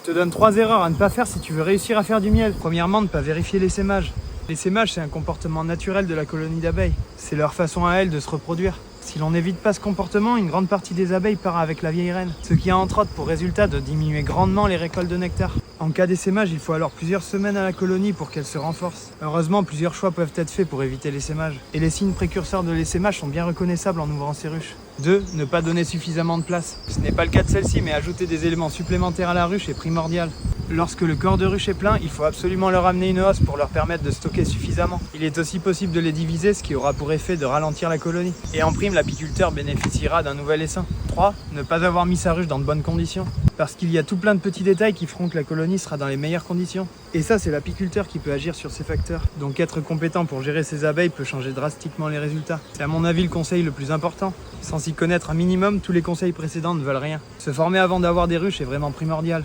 te donne 3 erreurs à ne pas faire si tu veux réussir à faire du miel. Premièrement, ne pas vérifier l'essaimage. L'essaimage, c'est un comportement naturel de la colonie d'abeilles. C'est leur façon à elles de se reproduire. Si l'on n'évite pas ce comportement, une grande partie des abeilles part avec la vieille reine, ce qui a entre autres pour résultat de diminuer grandement les récoltes de nectar. En cas d'essaimage, il faut alors plusieurs semaines à la colonie pour qu'elle se renforce. Heureusement, plusieurs choix peuvent être faits pour éviter l'essaimage. Et les signes précurseurs de l'essaimage sont bien reconnaissables en ouvrant ses ruches. 2. Ne pas donner suffisamment de place. Ce n'est pas le cas de celle-ci, mais ajouter des éléments supplémentaires à la ruche est primordial. Lorsque le corps de ruche est plein, il faut absolument leur amener une hausse pour leur permettre de stocker suffisamment. Il est aussi possible de les diviser, ce qui aura pour effet de ralentir la colonie. Et en prime, l'apiculteur bénéficiera d'un nouvel essaim. 3. Ne pas avoir mis sa ruche dans de bonnes conditions. Parce qu'il y a tout plein de petits détails qui feront que la colonie sera dans les meilleures conditions. Et ça, c'est l'apiculteur qui peut agir sur ces facteurs. Donc être compétent pour gérer ses abeilles peut changer drastiquement les résultats. C'est à mon avis le conseil le plus important. Sans s'y connaître un minimum, tous les conseils précédents ne valent rien. Se former avant d'avoir des ruches est vraiment primordial.